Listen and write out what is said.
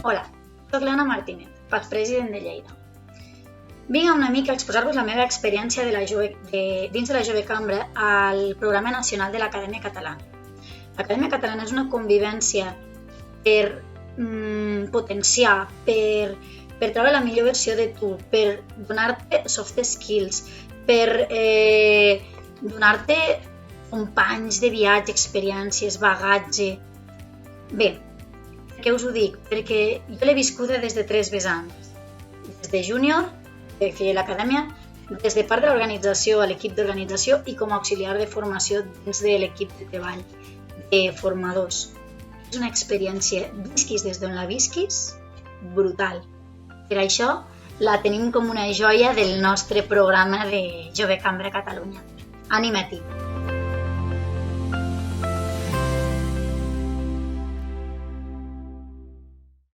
Hola, soc l'Anna Martínez, expresident de Lleida. Vinc una mica a exposar-vos la meva experiència dins de la Jove Cambra al Programa Nacional de l'Acadèmia Catalana. L'Acadèmia Catalana és una convivència per potenciar, per treure la millor versió de tu, per donar-te soft skills, per donar-te companys de viatge, experiències, bagatge. Bé, per què us ho dic? Perquè jo l'he viscuda des de 3 vessants. Des de júnior, que feia l'acadèmia, des de part de l'organització, a l'equip d'organització i com a auxiliar de formació dins de l'equip de treball de formadors. És una experiència, visquis des d'on la visquis, brutal. Per això la tenim com una joia del nostre programa de Jove Cambra Catalunya. Anima-t'hi!